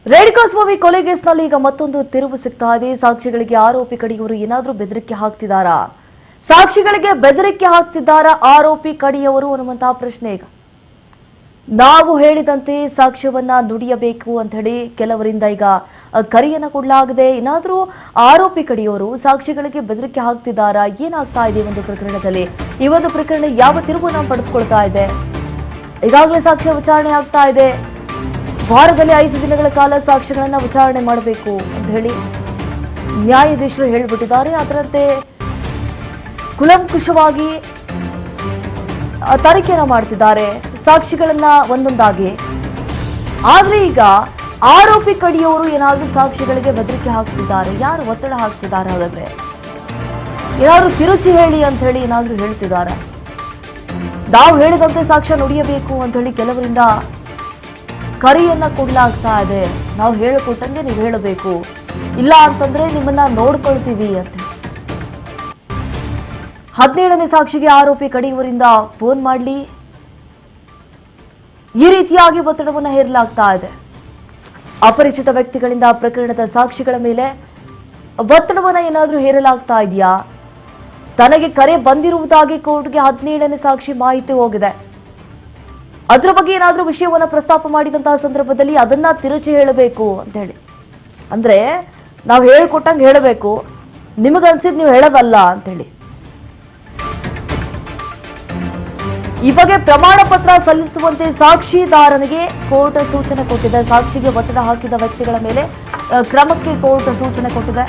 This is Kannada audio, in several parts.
ರೇಣುಕಾಸ್ವಾಮಿ ಕೊಲೆ ಕೇಸ್ನಲ್ಲಿ ಈಗ ಮತ್ತೊಂದು ತಿರುವು ಸಿಗ್ತಾ ಇದೆ. ಸಾಕ್ಷಿಗಳಿಗೆ ಆರೋಪಿ ಕಡೆಯವರು ಏನಾದರೂ ಬೆದರಿಕೆ ಹಾಕ್ತಿದ್ದಾರಾ? ಸಾಕ್ಷಿಗಳಿಗೆ ಬೆದರಿಕೆ ಹಾಕ್ತಿದ್ದಾರಾ ಆರೋಪಿ ಕಡೆಯವರು ಅನ್ನುವಂತಹ ಪ್ರಶ್ನೆ ಈಗ. ನಾವು ಹೇಳಿದಂತೆ ಸಾಕ್ಷ್ಯವನ್ನ ನುಡಿಯಬೇಕು ಅಂತ ಹೇಳಿ ಕೆಲವರಿಂದ ಈಗ ಕರೆಯನ್ನ ಕೊಡಲಾಗಿದೆ. ಏನಾದರೂ ಆರೋಪಿ ಕಡೆಯವರು ಸಾಕ್ಷಿಗಳಿಗೆ ಬೆದರಿಕೆ ಹಾಕ್ತಿದ್ದಾರಾ? ಏನಾಗ್ತಾ ಇದೆ ಒಂದು ಪ್ರಕರಣದಲ್ಲಿ? ಈ ಒಂದು ಪ್ರಕರಣ ಯಾವ ತಿರುವನ್ನು ಪಡೆದುಕೊಳ್ತಾ ಇದೆ? ಈಗಾಗಲೇ ಸಾಕ್ಷ್ಯ ವಿಚಾರಣೆ ಆಗ್ತಾ ಇದೆ. ವಾರದಲ್ಲಿ 5 ದಿನಗಳ ಕಾಲ ಸಾಕ್ಷ್ಯಗಳನ್ನ ವಿಚಾರಣೆ ಮಾಡಬೇಕು ಅಂತ ಹೇಳಿ ನ್ಯಾಯಾಧೀಶರು ಹೇಳಿಬಿಟ್ಟಿದ್ದಾರೆ. ಅದರಂತೆ ಕುಲಂಕುಷವಾಗಿ ತನಿಖೆಯನ್ನು ಮಾಡ್ತಿದ್ದಾರೆ ಸಾಕ್ಷಿಗಳನ್ನ ಒಂದೊಂದಾಗಿ. ಆದ್ರೆ ಈಗ ಆರೋಪಿ ಕಡೆಯವರು ಏನಾದ್ರೂ ಸಾಕ್ಷಿಗಳಿಗೆ ಬೆದರಿಕೆ ಹಾಕ್ತಿದ್ದಾರೆ, ಯಾರು ಒತ್ತಡ ಹಾಕ್ತಿದ್ದಾರೆ? ಹಾಗಾದ್ರೆ ಏನಾದ್ರೂ ತಿರುಚಿ ಹೇಳಿ ಅಂತ ಹೇಳಿ ಏನಾದ್ರೂ ಹೇಳ್ತಿದ್ದಾರೆ? ನಾವು ಹೇಳಿದಂತೆ ಸಾಕ್ಷ್ಯ ನುಡಿಯಬೇಕು ಅಂತ ಹೇಳಿ ಕೆಲವರಿಂದ ಕರೆಯನ್ನ ಕೊಡ್ಲಾಗ್ತಾ ಇದೆ. ನಾವು ಹೇಳಿಕೊಟ್ಟಂಗೆ ನೀವು ಹೇಳಬೇಕು, ಇಲ್ಲ ಅಂತಂದ್ರೆ ನಿಮ್ಮನ್ನ ನೋಡ್ಕೊಳ್ತೀವಿ ಅಂತ. 17ನೇ ಸಾಕ್ಷಿಗೆ ಆರೋಪಿ ಕಡೆಯವರಿಂದ ಫೋನ್ ಮಾಡಲಿ ಈ ರೀತಿಯಾಗಿ ಒತ್ತಡವನ್ನು ಹೇರಲಾಗ್ತಾ ಇದೆ. ಅಪರಿಚಿತ ವ್ಯಕ್ತಿಗಳಿಂದ ಪ್ರಕರಣದ ಸಾಕ್ಷಿಗಳ ಮೇಲೆ ಒತ್ತಡವನ್ನ ಏನಾದ್ರೂ ಹೇರಲಾಗ್ತಾ ಇದೆಯಾ? ತನಗೆ ಕರೆ ಬಂದಿರುವುದಾಗಿ ಕೋರ್ಟ್ಗೆ 17ನೇ ಸಾಕ್ಷಿ ಮಾಹಿತಿ ಹೋಗಿದೆ. ಅದರ ಬಗ್ಗೆ ಏನಾದ್ರೂ ವಿಷಯವನ್ನ ಪ್ರಸ್ತಾಪ ಮಾಡಿದಂತಹ ಸಂದರ್ಭದಲ್ಲಿ ಅದನ್ನ ತಿರುಚಿ ಹೇಳಬೇಕು ಅಂತ ಹೇಳಿ, ಅಂದ್ರೆ ನಾವು ಹೇಳ್ಕೊಟ್ಟಂಗೆ ಹೇಳಬೇಕು, ನಿಮಗನ್ಸಿದ್ ನೀವು ಹೇಳೋದಲ್ಲ ಅಂತ ಹೇಳಿ. ಈ ಬಗ್ಗೆ ಪ್ರಮಾಣ ಪತ್ರ ಸಲ್ಲಿಸುವಂತೆ ಸಾಕ್ಷಿದಾರನಿಗೆ ಕೋರ್ಟ್ ಸೂಚನೆ ಕೊಟ್ಟಿದೆ. ಸಾಕ್ಷಿಗೆ ಒತ್ತಡ ಹಾಕಿದ ವ್ಯಕ್ತಿಗಳ ಮೇಲೆ ಕ್ರಮಕ್ಕೆ ಕೋರ್ಟ್ ಸೂಚನೆ ಕೊಟ್ಟಿದೆ.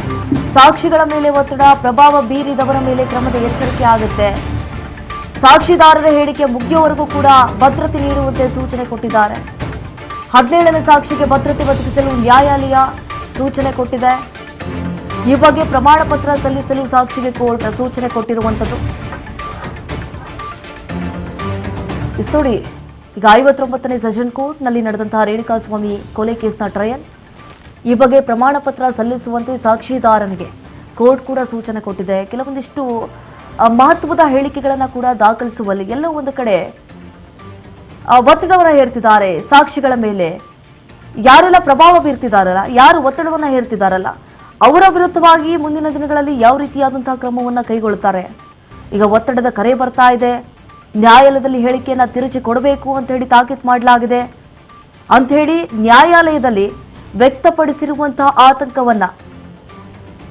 ಸಾಕ್ಷಿಗಳ ಮೇಲೆ ಒತ್ತಡ ಪ್ರಭಾವ ಬೀರಿದವರ ಮೇಲೆ ಕ್ರಮದ ಎಚ್ಚರಿಕೆ ಆಗುತ್ತೆ. ಸಾಕ್ಷಿದಾರರ ಹೇಳಿಕೆ ಮುಗಿಯುವವರೆಗೂ ಕೂಡ ಭದ್ರತೆ ನೀಡುವಂತೆ ಸೂಚನೆ ಕೊಟ್ಟಿದ್ದಾರೆ. 17ನೇ ಸಾಕ್ಷಿಗೆ ಭದ್ರತೆ ಒದಗಿಸಲು ನ್ಯಾಯಾಲಯ ಸೂಚನೆ ಕೊಟ್ಟಿದೆ. ಈ ಬಗ್ಗೆ ಪ್ರಮಾಣ ಪತ್ರ ಸಲ್ಲಿಸಲು ಸಾಕ್ಷಿಗೆ ಕೋರ್ಟ್ ಸೂಚನೆ ಕೊಟ್ಟಿರುವಂತದ್ದು. ನೋಡಿ, ಈಗ 59ನೇ ಸೆಷನ್ ಕೋರ್ಟ್ ನಲ್ಲಿ ನಡೆದಂತಹ ರೇಣುಕಾಸ್ವಾಮಿ ಕೊಲೆ ಕೇಸ್ನ ಟ್ರಯಲ್. ಈ ಬಗ್ಗೆ ಪ್ರಮಾಣ ಪತ್ರ ಸಲ್ಲಿಸುವಂತೆ ಸಾಕ್ಷಿದಾರನಿಗೆ ಕೋರ್ಟ್ ಕೂಡ ಸೂಚನೆ ಕೊಟ್ಟಿದೆ. ಕೆಲವೊಂದಿಷ್ಟು ಮಹತ್ವದ ಹೇಳಿಕೆಗಳನ್ನ ಕೂಡ ದಾಖಲಿಸುವಲ್ಲಿ ಎಲ್ಲೋ ಒಂದು ಕಡೆ ಒತ್ತಡವನ್ನ ಹೇರ್ತಿದ್ದಾರೆ ಸಾಕ್ಷಿಗಳ ಮೇಲೆ. ಯಾರೆಲ್ಲ ಪ್ರಭಾವ ಬೀರ್ತಿದಾರಲ್ಲ, ಯಾರು ಒತ್ತಡವನ್ನ ಹೇರ್ತಿದಾರಲ್ಲ, ಅವರ ವಿರುದ್ಧವಾಗಿ ಮುಂದಿನ ದಿನಗಳಲ್ಲಿ ಯಾವ ರೀತಿಯಾದಂತಹ ಕ್ರಮವನ್ನ ಕೈಗೊಳ್ಳುತ್ತಾರೆ? ಈಗ ಒತ್ತಡದ ಕರೆ ಬರ್ತಾ ಇದೆ. ನ್ಯಾಯಾಲಯದಲ್ಲಿ ಹೇಳಿಕೆಯನ್ನ ತಿರುಚಿ ಕೊಡಬೇಕು ಅಂತ ಹೇಳಿ ತಾಕೀತು ಮಾಡಲಾಗಿದೆ ಅಂತ ಹೇಳಿ ನ್ಯಾಯಾಲಯದಲ್ಲಿ ವ್ಯಕ್ತಪಡಿಸಿರುವಂತಹ ಆತಂಕವನ್ನ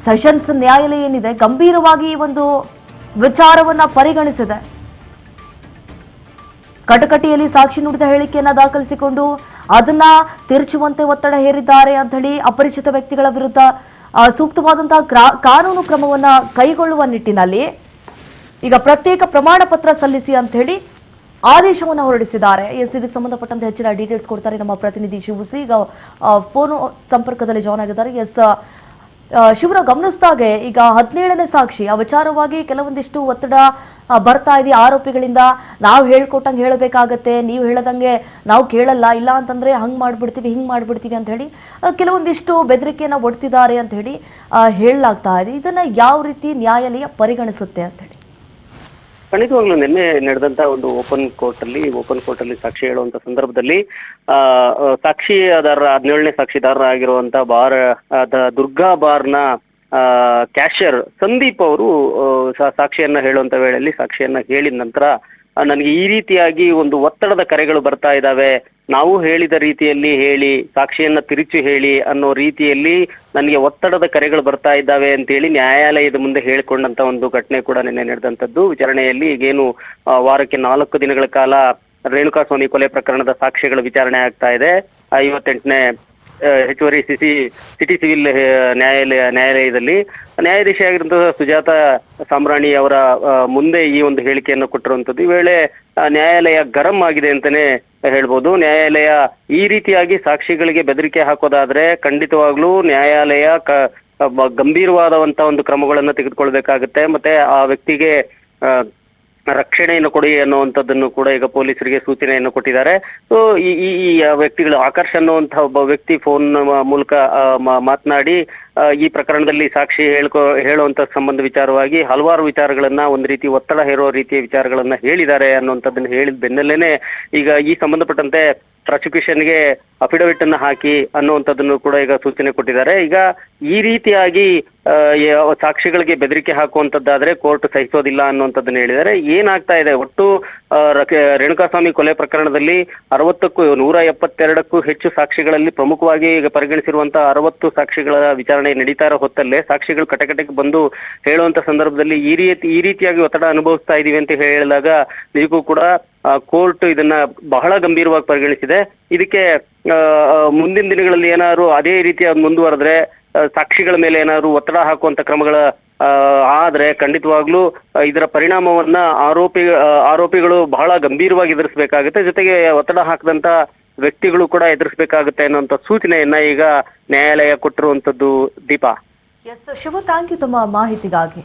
ಸೆಷನ್ಸ್ ನ್ಯಾಯಾಲಯ ಏನಿದೆ ಗಂಭೀರವಾಗಿ ಈ ಒಂದು ವಿಚಾರವನ್ನ ಪರಿಗಣಿಸಿದೆ. ಕಟಕಟಿಯಲ್ಲಿ ಸಾಕ್ಷಿ ನುಡಿದ ಹೇಳಿಕೆಯನ್ನ ದಾಖಲಿಸಿಕೊಂಡು ಅದನ್ನ ತಿರುಚುವಂತೆ ಒತ್ತಡ ಹೇರಿದ್ದಾರೆ ಅಂತ ಹೇಳಿ ಅಪರಿಚಿತ ವ್ಯಕ್ತಿಗಳ ವಿರುದ್ಧ ಸೂಕ್ತವಾದಂತಹ ಕಾನೂನು ಕ್ರಮವನ್ನ ಕೈಗೊಳ್ಳುವ ನಿಟ್ಟಿನಲ್ಲಿ ಈಗ ಪ್ರತ್ಯೇಕ ಪ್ರಮಾಣ ಪತ್ರ ಸಲ್ಲಿಸಿ ಅಂತ ಹೇಳಿ ಆದೇಶವನ್ನು ಹೊರಡಿಸಿದ್ದಾರೆ. ಇದಕ್ಕೆ ಸಂಬಂಧಪಟ್ಟಂತೆ ಹೆಚ್ಚಿನ ಡೀಟೇಲ್ಸ್ ಕೊಡ್ತಾರೆ ನಮ್ಮ ಪ್ರತಿನಿಧಿ ಶಿವಸಿ. ಈಗ ಫೋನ್ ಸಂಪರ್ಕದಲ್ಲಿ ಜಾಯ್ನ್ ಆಗಿದ್ದಾರೆ. ಶಿವರ ಗಮನಿಸಿದಾಗೆ ಈಗ 17ನೇ ಸಾಕ್ಷಿ ಆ ವಿಚಾರವಾಗಿ ಕೆಲವೊಂದಿಷ್ಟು ಒತ್ತಡ ಬರ್ತಾ ಇದೆ ಆರೋಪಿಗಳಿಂದ. ನಾವು ಹೇಳ್ಕೊಟ್ಟಂಗೆ ಹೇಳಬೇಕಾಗತ್ತೆ, ನೀವು ಹೇಳದಂಗೆ ನಾವು ಕೇಳಲ್ಲ, ಇಲ್ಲ ಅಂತಂದ್ರೆ ಹಂಗ್ ಮಾಡ್ಬಿಡ್ತೀವಿ ಹಿಂಗ್ ಮಾಡ್ಬಿಡ್ತೀವಿ ಅಂತ ಹೇಳಿ ಕೆಲವೊಂದಿಷ್ಟು ಬೆದರಿಕೆಯನ್ನ ಒಡ್ತಿದ್ದಾರೆ ಅಂತ ಹೇಳಿ ಹೇಳಲಾಗ್ತಾ ಇದೆ. ಇದನ್ನ ಯಾವ ರೀತಿ ನ್ಯಾಯಾಲಯ ಪರಿಗಣಿಸುತ್ತೆ ಅಂತ ಹೇಳಿ? ಖಂಡಿತವಾಗ್ಲೂ ನಿನ್ನೆ ನಡೆದಂತ ಒಂದು ಓಪನ್ ಕೋರ್ಟ್ ಅಲ್ಲಿ ಸಾಕ್ಷಿ ಹೇಳುವಂತ ಸಂದರ್ಭದಲ್ಲಿ ಸಾಕ್ಷಿದಾರರ 17ನೇ ಸಾಕ್ಷಿದಾರರ ಆಗಿರುವಂತ ದುರ್ಗಾ ಬಾರ್ನ ಕ್ಯಾಶಿಯರ್ ಸಂದೀಪ್ ಅವರು ಸಾಕ್ಷಿಯನ್ನ ಹೇಳುವಂತ ವೇಳೆಯಲ್ಲಿ ಸಾಕ್ಷಿಯನ್ನ ಹೇಳಿದ ನಂತರ ನನಗೆ ಈ ರೀತಿಯಾಗಿ ಒಂದು ಒತ್ತಡದ ಕರೆಗಳು ಬರ್ತಾ ಇದ್ದಾವೆ, ನಾವು ಹೇಳಿದ ರೀತಿಯಲ್ಲಿ ಹೇಳಿ ಸಾಕ್ಷಿಯನ್ನ ತಿರುಚಿ ಹೇಳಿ ಅನ್ನೋ ರೀತಿಯಲ್ಲಿ ನನಗೆ ಒತ್ತಡದ ಕರೆಗಳು ಬರ್ತಾ ಇದ್ದಾವೆ ಅಂತೇಳಿ ನ್ಯಾಯಾಲಯದ ಮುಂದೆ ಹೇಳಿಕೊಂಡಂತ ಒಂದು ಘಟನೆ ಕೂಡ ನಿನ್ನೆ ನಡೆದಂತದ್ದು. ವಿಚಾರಣೆಯಲ್ಲಿ ಈಗೇನು ವಾರಕ್ಕೆ 4 ದಿನಗಳ ಕಾಲ ರೇಣುಕಾಸ್ವಾಮಿ ಕೊಲೆ ಪ್ರಕರಣದ ಸಾಕ್ಷ್ಯಗಳ ವಿಚಾರಣೆ ಆಗ್ತಾ ಇದೆ. 58ನೇ ಹೆಚ್ಚುವರಿ ಸಿಟಿ ಸಿವಿಲ್ ನ್ಯಾಯಾಲಯದಲ್ಲಿ ನ್ಯಾಯಾಧೀಶಿಯಾಗಿರುವಂತಹ ಸುಜಾತ ಸಾಮ್ರಾಣಿ ಅವರ ಮುಂದೆ ಈ ಒಂದು ಹೇಳಿಕೆಯನ್ನು ಕೊಟ್ಟಿರುವಂತದ್ದು. ಈ ವೇಳೆ ನ್ಯಾಯಾಲಯ ಗರಂ ಆಗಿದೆ ಅಂತಾನೆ ಹೇಳ್ಬೋದು. ನ್ಯಾಯಾಲಯ ಈ ರೀತಿಯಾಗಿ ಸಾಕ್ಷಿಗಳಿಗೆ ಬೆದರಿಕೆ ಹಾಕೋದಾದ್ರೆ ಖಂಡಿತವಾಗ್ಲೂ ನ್ಯಾಯಾಲಯ ಗಂಭೀರವಾದಂತ ಒಂದು ಕ್ರಮಗಳನ್ನು ತೆಗೆದುಕೊಳ್ಬೇಕಾಗುತ್ತೆ. ಮತ್ತೆ ಆ ವ್ಯಕ್ತಿಗೆ ರಕ್ಷಣೆಯನ್ನು ಕೊಡಿ ಅನ್ನುವಂಥದ್ದನ್ನು ಕೂಡ ಈಗ ಪೊಲೀಸರಿಗೆ ಸೂಚನೆಯನ್ನು ಕೊಟ್ಟಿದ್ದಾರೆ. ಸೊ ಈ ವ್ಯಕ್ತಿಗಳು ಆಕರ್ಷ್ ಅನ್ನುವಂತಹ ಒಬ್ಬ ವ್ಯಕ್ತಿ ಫೋನ್ ಮೂಲಕ ಮಾತನಾಡಿ ಈ ಪ್ರಕರಣದಲ್ಲಿ ಸಾಕ್ಷಿ ಹೇಳುವಂತ ಸಂಬಂಧ ವಿಚಾರವಾಗಿ ಹಲವಾರು ವಿಚಾರಗಳನ್ನ ಒಂದು ರೀತಿ ಒತ್ತಡ ಹೇರುವ ರೀತಿಯ ವಿಚಾರಗಳನ್ನ ಹೇಳಿದ್ದಾರೆ ಅನ್ನುವಂಥದ್ದನ್ನು ಹೇಳಿದ ಬೆನ್ನಲ್ಲೇನೆ ಈಗ ಈ ಸಂಬಂಧಪಟ್ಟಂತೆ ಪ್ರಾಸಿಕ್ಯೂಷನ್ಗೆ ಅಫಿಡವಿಟ್ ಅನ್ನ ಹಾಕಿ ಅನ್ನುವಂಥದ್ದನ್ನು ಕೂಡ ಈಗ ಸೂಚನೆ ಕೊಟ್ಟಿದ್ದಾರೆ. ಈಗ ಈ ರೀತಿಯಾಗಿ ಸಾಕ್ಷಿಗಳಿಗೆ ಬೆದರಿಕೆ ಹಾಕುವಂತದ್ದಾದ್ರೆ ಕೋರ್ಟ್ ಸಹಿಸೋದಿಲ್ಲ ಅನ್ನುವಂಥದ್ದನ್ನ ಹೇಳಿದ್ದಾರೆ. ಏನಾಗ್ತಾ ಇದೆ, ಒಟ್ಟು ರೇಣುಕಾಸ್ವಾಮಿ ಕೊಲೆ ಪ್ರಕರಣದಲ್ಲಿ 60ಕ್ಕೂ 172ಕ್ಕೂ ಹೆಚ್ಚು ಸಾಕ್ಷಿಗಳಲ್ಲಿ ಪ್ರಮುಖವಾಗಿ ಈಗ ಪರಿಗಣಿಸಿರುವಂತಹ 60 ಸಾಕ್ಷಿಗಳ ವಿಚಾರಣೆ ನಡೀತಾ ಇರೋ ಹೊತ್ತಲ್ಲೇ ಸಾಕ್ಷಿಗಳು ಕಟಕಟಕ್ಕೆ ಬಂದು ಹೇಳುವಂತ ಸಂದರ್ಭದಲ್ಲಿ ಈ ರೀತಿಯಾಗಿ ಒತ್ತಡ ಅನುಭವಿಸ್ತಾ ಇದೀವಿ ಅಂತ ಹೇಳಿದಾಗ ನಿಜಕ್ಕೂ ಕೂಡ ಕೋರ್ಟ್ ಇದನ್ನ ಬಹಳ ಗಂಭೀರವಾಗಿ ಪರಿಗಣಿಸಿದೆ. ಇದಕ್ಕೆ ಮುಂದಿನ ದಿನಗಳಲ್ಲಿ ಏನಾದ್ರು ಅದೇ ರೀತಿಯ ಮುಂದುವರೆದ್ರೆ ಸಾಕ್ಷಿಗಳ ಮೇಲೆ ಏನಾದ್ರು ಒತ್ತಡ ಹಾಕುವಂತ ಕ್ರಮಗಳ ಆದ್ರೆ ಖಂಡಿತವಾಗ್ಲೂ ಇದರ ಪರಿಣಾಮವನ್ನ ಆರೋಪಿಗಳು ಬಹಳ ಗಂಭೀರವಾಗಿ ಎದುರಿಸಬೇಕಾಗುತ್ತೆ, ಜೊತೆಗೆ ಒತ್ತಡ ಹಾಕದಂತ ವ್ಯಕ್ತಿಗಳು ಕೂಡ ಎದುರಿಸಬೇಕಾಗುತ್ತೆ ಅನ್ನುವಂತ ಸೂಚನೆಯನ್ನ ಈಗ ನ್ಯಾಯಾಲಯ ಕೊಟ್ಟಿರುವಂತದ್ದು. Deepa. S Shiva, thank you ತಮ್ಮ ಮಾಹಿತಿಗಾಗಿ.